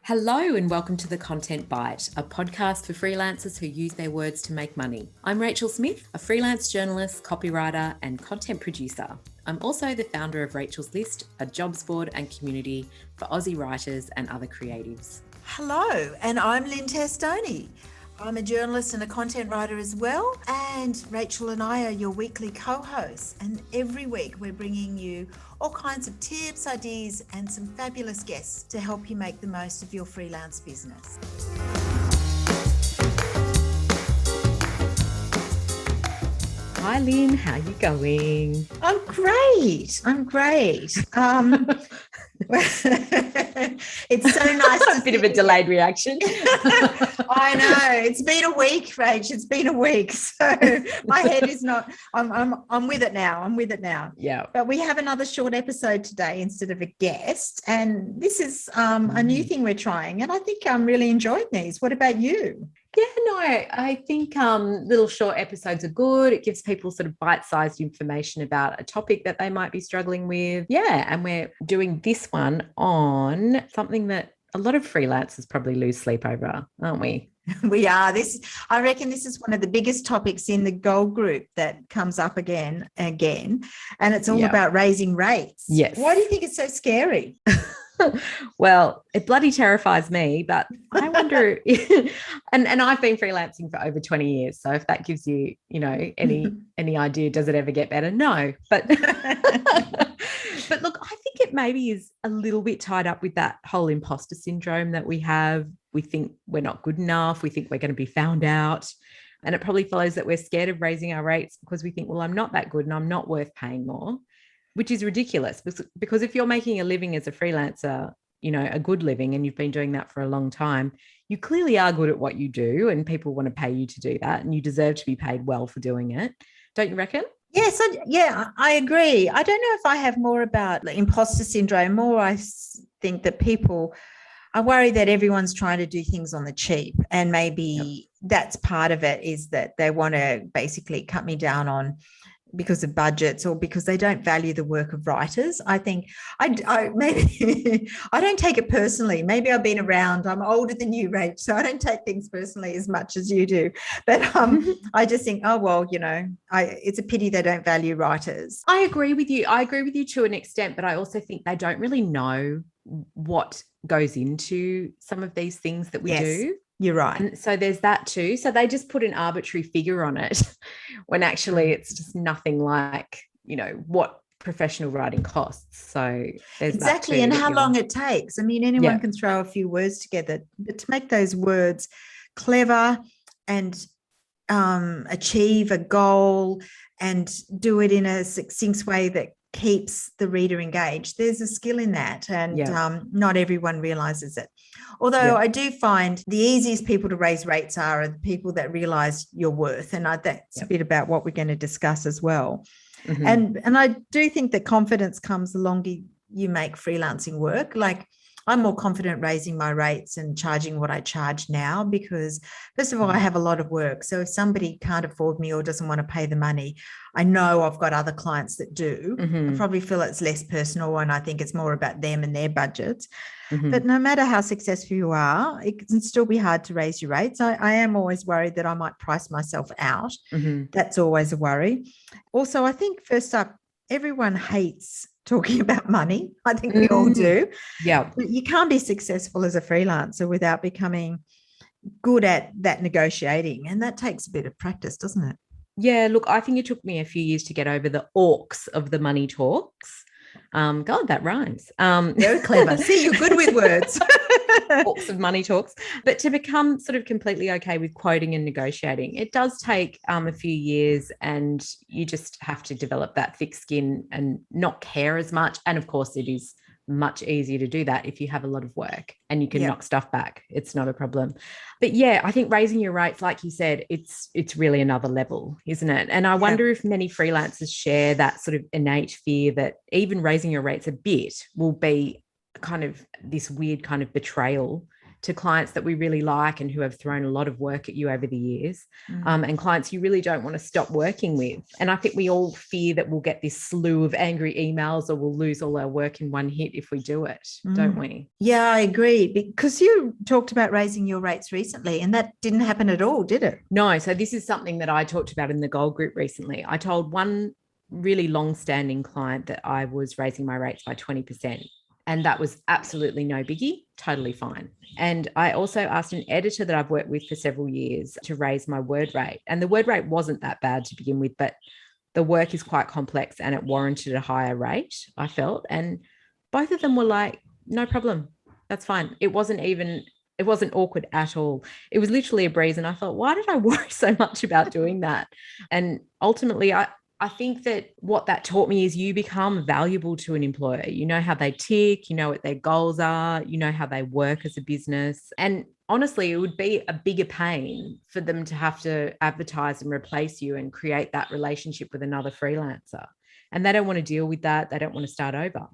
Hello and welcome to The Content Bite, a podcast for freelancers who use their words to make money. I'm Rachel Smith, a freelance journalist, copywriter, and content producer. I'm also the founder of Rachel's List, a jobs board and community for Aussie writers and other creatives. Hello, and I'm Lynn Testoni. I'm a journalist and a content writer as well, and Rachel and I are your weekly co-hosts, and every week we're bringing you all kinds of tips, ideas, and some fabulous guests to help you make the most of your freelance business. Hi Lynn, how are you going? I'm great. It's so nice. A bit of a delayed reaction. I know. It's been a week, Rach. It's been a week. So my head is not, I'm with it now. Yeah. But we have another short episode today instead of a guest. And this is a new thing we're trying. And I think I'm really enjoying these. What about you? Yeah, no, I think little short episodes are good. It gives people sort of bite-sized information about a topic that they might be struggling with. Yeah, and we're doing this one on something that a lot of freelancers probably lose sleep over, aren't we? We are. I reckon this is one of the biggest topics in the gold group that comes up again, and it's all about raising rates. Yes. Why do you think it's so scary? Well, it bloody terrifies me, but I wonder, and I've been freelancing for over 20 years. So if that gives you, any idea, does it ever get better? No, but look, I think it maybe is a little bit tied up with that whole imposter syndrome that we have. We think we're not good enough. We think we're going to be found out. And it probably follows that we're scared of raising our rates because we think, well, I'm not that good and I'm not worth paying more. Which is ridiculous because if you're making a living as a freelancer, a good living, and you've been doing that for a long time, you clearly are good at what you do and people want to pay you to do that and you deserve to be paid well for doing it. Don't you reckon? Yes, I agree. I don't know if I have more about the imposter syndrome. I think that people are worried that everyone's trying to do things on the cheap, and maybe that's part of it, is that they want to basically cut me down on because of budgets or because they don't value the work of writers. I think I maybe I don't take it personally. Maybe I've been around. I'm older than you, Rach, so I don't take things personally as much as you do. But I just think, oh well, it's a pity they don't value writers. I agree with you. I agree with you to an extent, but I also think they don't really know what goes into some of these things that we do. You're right. And so there's that too. So they just put an arbitrary figure on it when actually it's just nothing like, what professional writing costs. So there's exactly. And how long it takes. I mean, anyone can throw a few words together, but to make those words clever and achieve a goal and do it in a succinct way that keeps the reader engaged, there's a skill in that, and not everyone realizes it. Although I do find the easiest people to raise rates are the people that realize your worth, and that's a bit about what we're going to discuss as well. And I do think that confidence comes the longer you make freelancing work. Like, I'm more confident raising my rates and charging what I charge now because, first of all, I have a lot of work. So if somebody can't afford me or doesn't want to pay the money, I know I've got other clients that do. I probably feel it's less personal, and I think it's more about them and their budgets. But no matter how successful you are, it can still be hard to raise your rates. I am always worried that I might price myself out. That's always a worry. Also, I think first up, everyone hates talking about money. I think we all do. Yeah. But you can't be successful as a freelancer without becoming good at that negotiating. And that takes a bit of practice, doesn't it? Yeah, look, I think it took me a few years to get over the orcs of the money talks. God, that rhymes. Very clever. See, you're good with words. Orcs of money talks. But to become sort of completely okay with quoting and negotiating, it does take a few years, and you just have to develop that thick skin and not care as much. And of course, it is much easier to do that if you have a lot of work and you can knock stuff back. It's not a problem. But yeah, I think raising your rates, like you said, it's really another level, isn't it? And I wonder if many freelancers share that sort of innate fear that even raising your rates a bit will be kind of this weird kind of betrayal to clients that we really like and who have thrown a lot of work at you over the years, and clients you really don't want to stop working with. And I think we all fear that we'll get this slew of angry emails or we'll lose all our work in one hit if we do it, don't we? Yeah, I agree. Because you talked about raising your rates recently, and that didn't happen at all, did it? No. So this is something that I talked about in the Gold Group recently. I told one really long-standing client that I was raising my rates by 20%. And that was absolutely no biggie, totally fine. And I also asked an editor that I've worked with for several years to raise my word rate. And the word rate wasn't that bad to begin with, but the work is quite complex and it warranted a higher rate, I felt. And both of them were like, no problem, that's fine. It wasn't awkward at all. It was literally a breeze. And I thought, why did I worry so much about doing that? And ultimately, I think that what that taught me is you become valuable to an employer. You know how they tick, you know what their goals are, you know how they work as a business. And honestly, it would be a bigger pain for them to have to advertise and replace you and create that relationship with another freelancer. And they don't want to deal with that. They don't want to start over,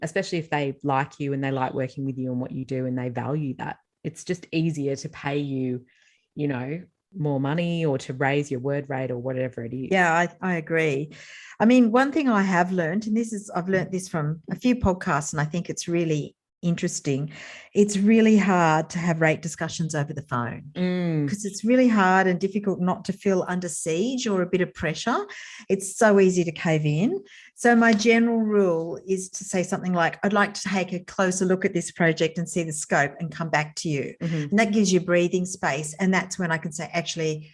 especially if they like you and they like working with you and what you do and they value that. It's just easier to pay you, you know, more money or to raise your word rate or whatever it is. Yeah, I agree. I mean, one thing I have learned, and I've learned this from a few podcasts, and I think it's really interesting. It's really hard to have rate discussions over the phone because it's really hard and difficult not to feel under siege or a bit of pressure. It's so easy to cave in. So my general rule is to say something like, I'd like to take a closer look at this project and see the scope and come back to you. And that gives you breathing space. And that's when I can say, actually,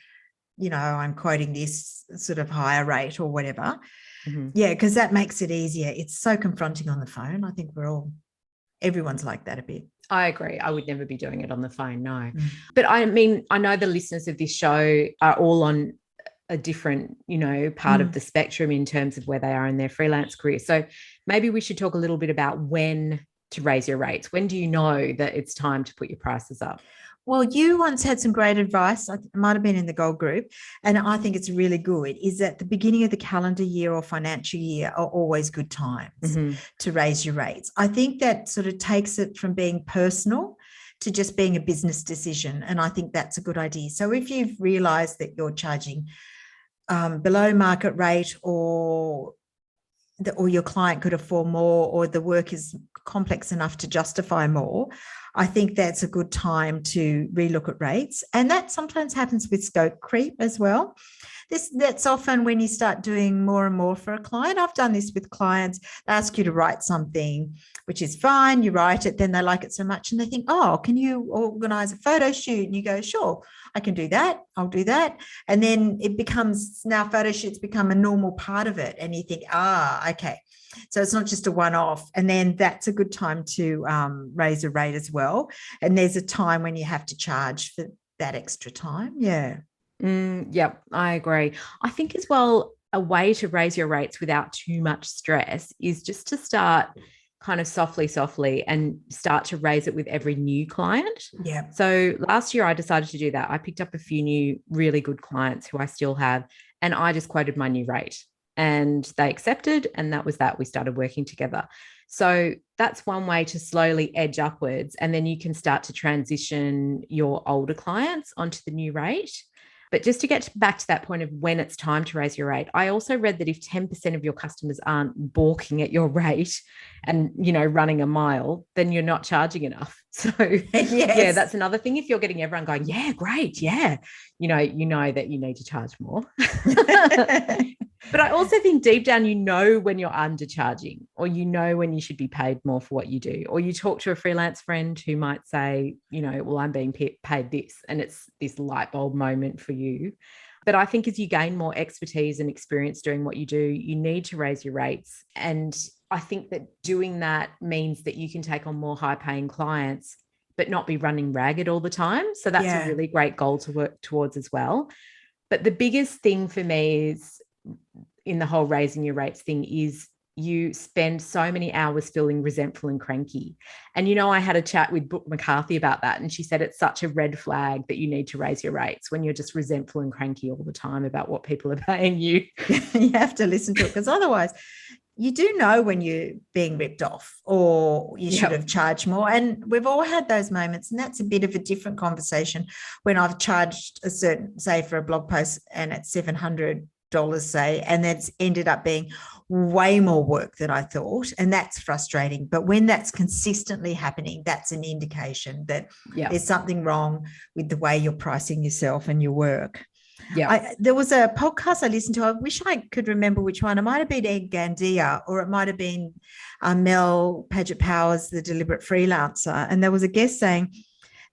you know, I'm quoting this sort of higher rate or whatever. Yeah, because that makes it easier. It's so confronting on the phone. I think everyone's like that a bit. I agree. I would never be doing it on the phone, no. But I mean, I know the listeners of this show are all on a different, you know, part of the spectrum in terms of where they are in their freelance career. So maybe we should talk a little bit about when to raise your rates. When do you know that it's time to put your prices up? Well, you once had some great advice. It might have been in the Gold Group, and I think it's really good, is that the beginning of the calendar year or financial year are always good times to raise your rates. I think that sort of takes it from being personal to just being a business decision, and I think that's a good idea. So if you've realised that you're charging below market rate or your client could afford more or the work is complex enough to justify more, I think that's a good time to relook at rates. And that sometimes happens with scope creep as well. That's often when you start doing more and more for a client. I've done this with clients. They ask you to write something, which is fine. You write it, then they like it so much and they think, oh, can you organise a photo shoot? And you go, sure, I can do that. I'll do that. And then it becomes, now photo shoots become a normal part of it. And you think, okay. So it's not just a one-off. And then that's a good time to raise a rate as well. And there's a time when you have to charge for that extra time. Yeah. Yep, I agree. I think as well, a way to raise your rates without too much stress is just to start kind of softly and start to raise it with every new client. Yeah. So last year I decided to do that. I picked up a few new really good clients who I still have, and I just quoted my new rate and they accepted, and that was that. We started working together. So that's one way to slowly edge upwards, and then you can start to transition your older clients onto the new rate. But just to get back to that point of when it's time to raise your rate, I also read that if 10% of your customers aren't balking at your rate and, you know, running a mile, then you're not charging enough. So yeah, that's another thing. If you're getting everyone going, yeah, great. Yeah. You know that you need to charge more. But I also think deep down, you know, when you're undercharging, or you know when you should be paid more for what you do, or you talk to a freelance friend who might say, you know, well, I'm being paid this, and it's this light bulb moment for you. But I think as you gain more expertise and experience doing what you do, you need to raise your rates. And I think that doing that means that you can take on more high paying clients, but not be running ragged all the time. So that's a really great goal to work towards as well. But the biggest thing for me is, in the whole raising your rates thing, is you spend so many hours feeling resentful and cranky. And, you know, I had a chat with Brooke McCarthy about that, and she said it's such a red flag that you need to raise your rates when you're just resentful and cranky all the time about what people are paying you. You have to listen to it, because otherwise you do know when you're being ripped off or you should have charged more. And we've all had those moments. And that's a bit of a different conversation when I've charged a certain, say, for a blog post and it's $700, say, and that's ended up being way more work than I thought. And that's frustrating. But when that's consistently happening, that's an indication that there's something wrong with the way you're pricing yourself and your work. Yeah. There was a podcast I listened to. I wish I could remember which one. It might have been Ed Gandia, or it might have been Mel Paget Powers, the deliberate freelancer. And there was a guest saying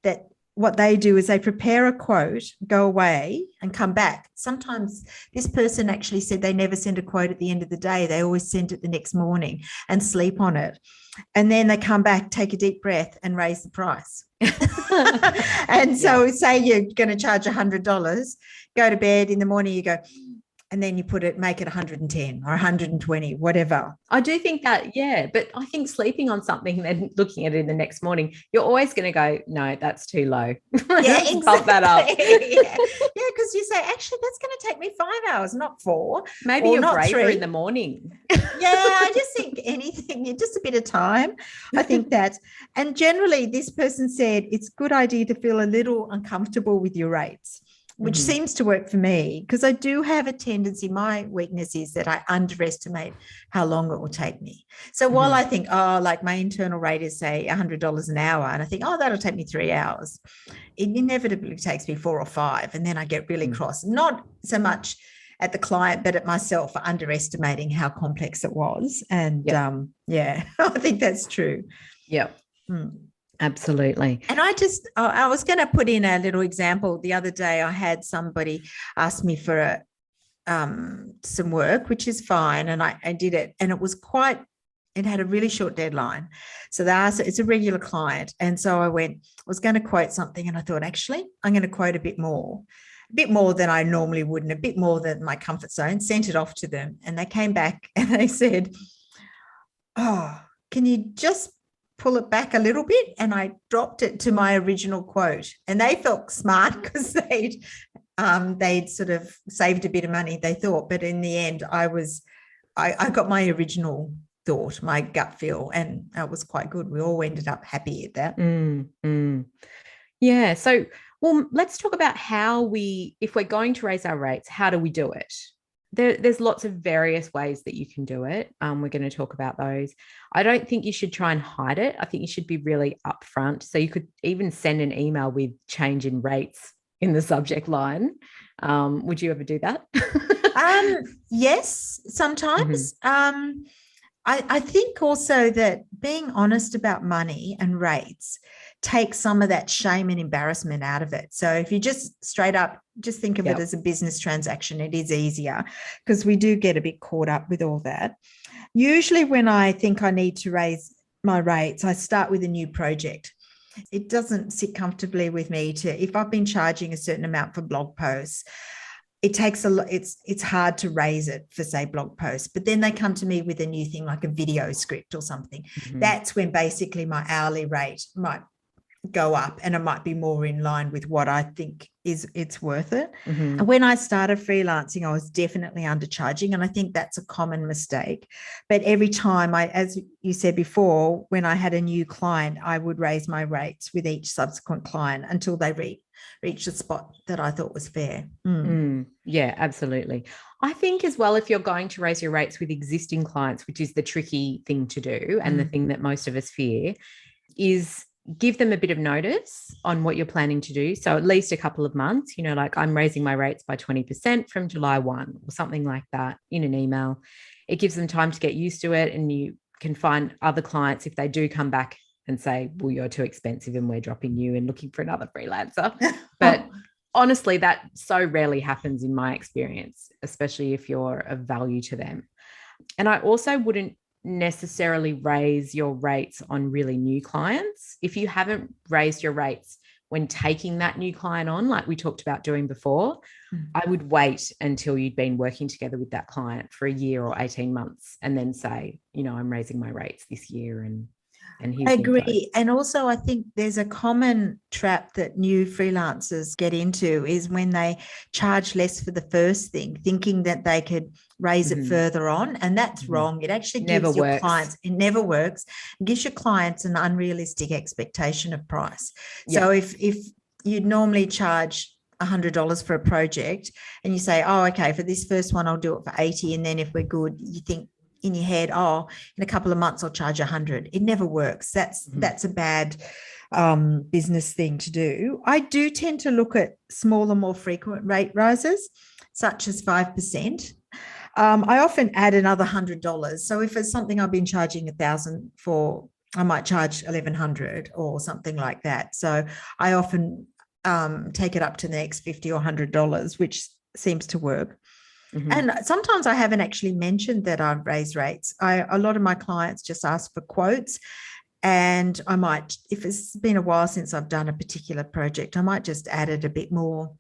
that what they do is they prepare a quote, go away and come back. Sometimes this person actually said they never send a quote at the end of the day. They always send it the next morning and sleep on it. And then they come back, take a deep breath and raise the price. And so say you're going to charge $100, go to bed in the morning, you go, and then you make it 110 or 120, whatever. I do think that, but I think sleeping on something and then looking at it in the next morning, you're always going to go, no, that's too low. Yeah, exactly. Bump that up. Because you say, actually, that's going to take me 5 hours, not 4. Maybe you're braver 3. In the morning. I just think anything, just a bit of time. I think that. And generally, this person said it's a good idea to feel a little uncomfortable with your rates, which seems to work for me, because I do have a tendency, my weakness is that I underestimate how long it will take me. So while I think, like my internal rate is, say, $100 an hour, and I think, that'll take me 3 hours, it inevitably takes me 4 or 5, and then I get really cross. Not so much at the client, but at myself for underestimating how complex it was. And I think that's true. Yeah. Absolutely. And I was going to put in a little example. The other day I had somebody ask me for some work, which is fine. And I did it. And it had a really short deadline. So they asked, it's a regular client. And so I was going to quote something. And I thought, actually, I'm going to quote a bit more than I normally would, and a bit more than my comfort zone, sent it off to them. And they came back and they said, can you just pull it back a little bit? And I dropped it to my original quote, and they felt smart because they'd sort of saved a bit of money, they thought. But in the end, I got my original thought, my gut feel, and it was quite good. We all ended up happy at that. Yeah. So, well, let's talk about if we're going to raise our rates, how do we do it? There's lots of various ways that you can do it. We're going to talk about those. I don't think you should try and hide it. I think you should be really upfront. So you could even send an email with change in rates in the subject line. Would you ever do that? Yes, sometimes. I think also that being honest about money and rates takes some of that shame and embarrassment out of it. So if you just straight up just think of it as a business transaction, it is easier, because we do get a bit caught up with all that. Usually when I think I need to raise my rates, I start with a new project. It doesn't sit comfortably with me if I've been charging a certain amount for blog posts, it takes a lot. It's hard to raise it for, say, blog posts, but then they come to me with a new thing like a video script or something. That's when basically my hourly rate might go up, and it might be more in line with what I think it's worth it. And when I started freelancing, I was definitely undercharging, and I think that's a common mistake. But every time as you said before, when I had a new client, I would raise my rates with each subsequent client until they reached a spot that I thought was fair. Yeah, absolutely. I think as well, if you're going to raise your rates with existing clients, which is the tricky thing to do, and the thing that most of us fear, is give them a bit of notice on what you're planning to do. So at least a couple of months, like I'm raising my rates by 20% from July 1 or something like that in an email. It gives them time to get used to it, and you can find other clients if they do come back and say, well, you're too expensive and we're dropping you and looking for another freelancer. But honestly, that so rarely happens in my experience, especially if you're of value to them. And I also wouldn't necessarily raise your rates on really new clients. If you haven't raised your rates when taking that new client on, like we talked about doing before, I would wait until you'd been working together with that client for a year or 18 months and then say, I'm raising my rates this year. And and I his info. agree. And also, I think there's a common trap that new freelancers get into is when they charge less for the first thing, thinking that they could raise it further on. And that's wrong. It actually Never gives your works. clients, it never works. It gives your clients an unrealistic expectation of price. Yeah. So if you'd normally charge $100 for a project and you say, oh, okay, for this first one, I'll do it for 80. And then if we're good, you think in your head, oh, in a couple of months, I'll charge 100. It never works. That's a bad business thing to do. I do tend to look at smaller, more frequent rate rises, such as 5%. I often add another $100. So if it's something I've been charging $1,000 for, I might charge $1,100 or something like that. So I often take it up to the next $50 or $100, which seems to work. And sometimes I haven't actually mentioned that I've raised rates. A lot of my clients just ask for quotes, and I might, if it's been a while since I've done a particular project, I might just add it a bit more,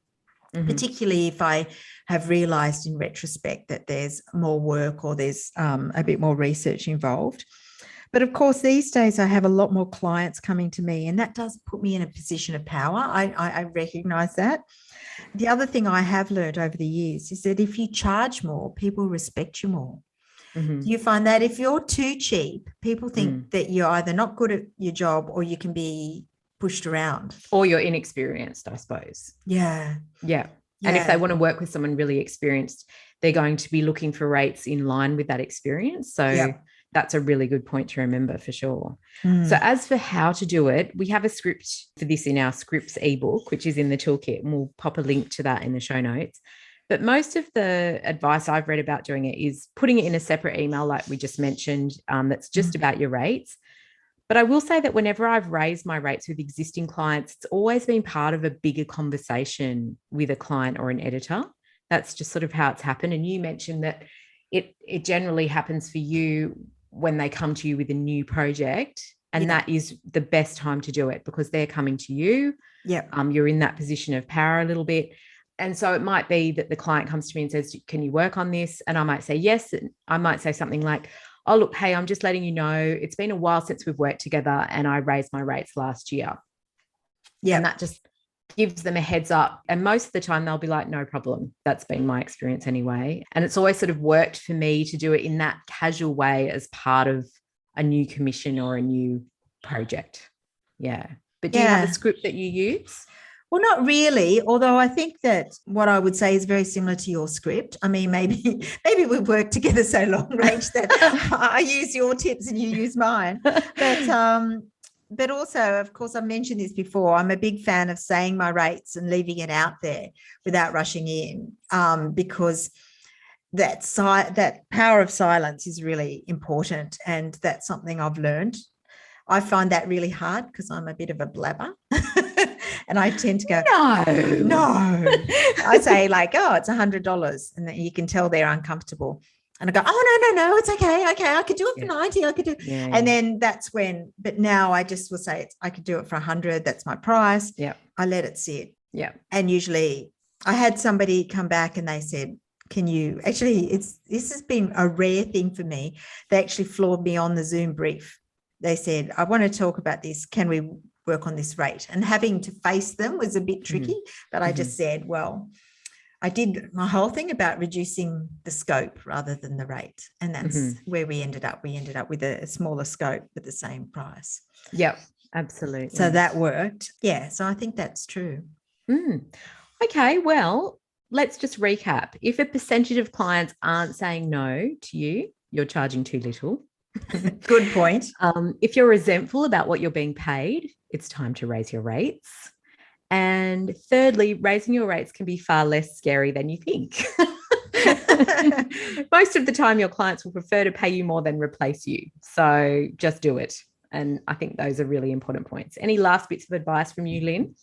particularly if I have realized in retrospect that there's more work or there's a bit more research involved. But of course, these days I have a lot more clients coming to me, and that does put me in a position of power. I recognize that. The other thing I have learned over the years is that if you charge more, people respect you more. Do you find that if you're too cheap, people think that you're either not good at your job or you can be pushed around? Or you're inexperienced, I suppose. Yeah. And if they want to work with someone really experienced, they're going to be looking for rates in line with that experience. So that's a really good point to remember for sure. So as for how to do it, we have a script for this in our scripts ebook, which is in the toolkit, and we'll pop a link to that in the show notes. But most of the advice I've read about doing it is putting it in a separate email, like we just mentioned, that's just about your rates. But I will say that whenever I've raised my rates with existing clients, it's always been part of a bigger conversation with a client or an editor. That's just sort of how it's happened. And you mentioned that it generally happens for you when they come to you with a new project, and that is the best time to do it because they're coming to you. You're in that position of power a little bit. And so it might be that the client comes to me and says, can you work on this? And I might say yes. And I might say something like, oh, look, hey, I'm just letting you know, it's been a while since we've worked together and I raised my rates last year. And that just gives them a heads up. And most of the time they'll be like, no problem. That's been my experience anyway. And it's always sort of worked for me to do it in that casual way as part of a new commission or a new project. But do you have a script that you use? Well, not really, although I think that what I would say is very similar to your script. I mean, maybe we've worked together so long, Rach, that I use your tips and you use mine. But also, of course, I've mentioned this before, I'm a big fan of saying my rates and leaving it out there without rushing in, because that power of silence is really important, and that's something I've learned. I find that really hard because I'm a bit of a blabber. And I tend to go, no. I say like, oh, it's $100. And then you can tell they're uncomfortable. And I go, oh, no, it's okay. I could do it for 90. I could do. And then that's when, but now I just will say I could do it for 100. That's my price. I let it sit. And usually I had somebody come back and they said, can you actually, this has been a rare thing for me. They actually floored me on the Zoom brief. They said, I want to talk about this. Can we work on this rate? And having to face them was a bit tricky, but I just said, well, I did my whole thing about reducing the scope rather than the rate. And that's where we ended up. We ended up with a smaller scope with the same price. Absolutely. So that worked. So I think that's true. Okay, well, let's just recap. If a percentage of clients aren't saying no to you, you're charging too little. Good point. If you're resentful about what you're being paid, it's time to raise your rates. And thirdly, raising your rates can be far less scary than you think. Most of the time, your clients will prefer to pay you more than replace you. So just do it. And I think those are really important points. Any last bits of advice from you, Lynn?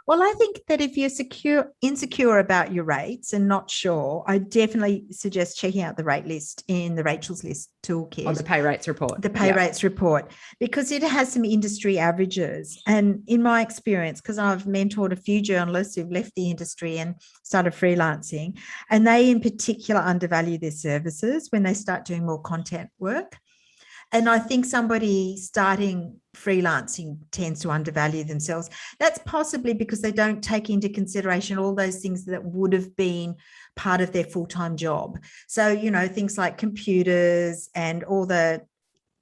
Well, I think that if you're insecure about your rates and not sure, I definitely suggest checking out the rate list in the Rachel's List toolkit. Oh, the pay rates report. The pay rates report, because it has some industry averages. And in my experience, because I've mentored a few journalists who've left the industry and started freelancing, and they in particular undervalue their services when they start doing more content work. And I think somebody starting freelancing tends to undervalue themselves. That's possibly because they don't take into consideration all those things that would have been part of their full-time job. So, you know, things like computers and all the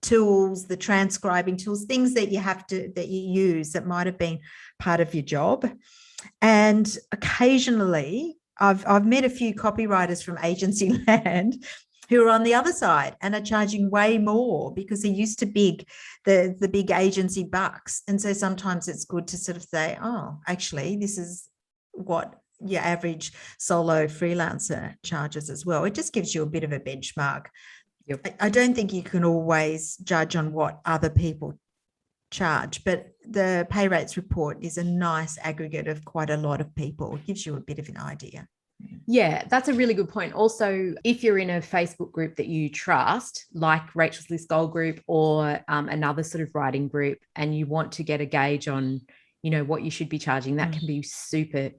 tools, the transcribing tools, things that you use that might have been part of your job. And occasionally I've met a few copywriters from agency land who are on the other side and are charging way more because they're used to the big agency bucks. And so sometimes it's good to sort of say, oh, actually, this is what your average solo freelancer charges as well. It just gives you a bit of a benchmark. Yep. I don't think you can always judge on what other people charge, but the pay rates report is a nice aggregate of quite a lot of people. It gives you a bit of an idea. Yeah, that's a really good point. Also, if you're in a Facebook group that you trust, like Rachel's List Gold group or another sort of writing group, and you want to get a gauge on, you know, what you should be charging, that can be super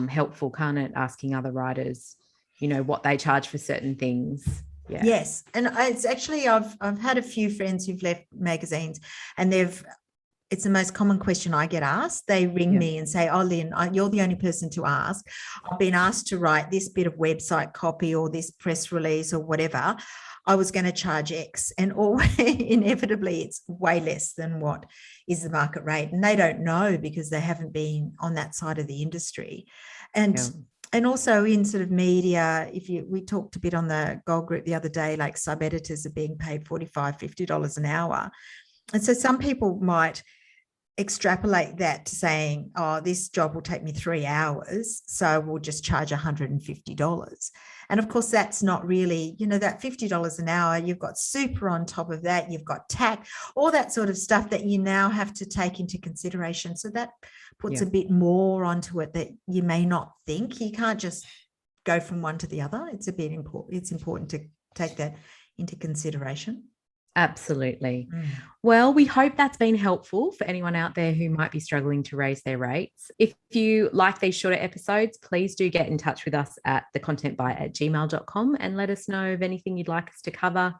helpful, can't it? Asking other writers, you know, what they charge for certain things. Yeah. Yes. And it's actually, I've had a few friends who've left magazines and it's the most common question I get asked. They ring me and say, oh, Lynn, you're the only person to ask. I've been asked to write this bit of website copy or this press release or whatever. I was going to charge X, and inevitably it's way less than what is the market rate. And they don't know because they haven't been on that side of the industry. And also in sort of media, we talked a bit on the Gold Group the other day, like sub-editors are being paid $45, $50 an hour. And so some people might extrapolate that to saying, oh, this job will take me 3 hours, so we'll just charge $150. And of course, that's not really, you know, that $50 an hour, you've got super on top of that, you've got tax, all that sort of stuff that you now have to take into consideration. So that puts a bit more onto it that you may not think. You can't just go from one to the other. It's important to take that into consideration. Absolutely. Well, we hope that's been helpful for anyone out there who might be struggling to raise their rates. If you like these shorter episodes, please do get in touch with us at thecontentbite@gmail.com and let us know of anything you'd like us to cover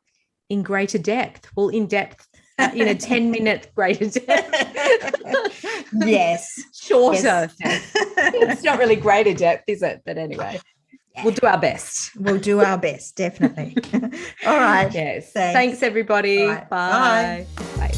in greater depth. Well, in depth, in a 10-minute greater depth. Yes. Shorter. Yes. It's not really greater depth, is it? But anyway. We'll do our best. We'll do our best, definitely. All right. Yes. Thanks everybody. Right. Bye. Bye.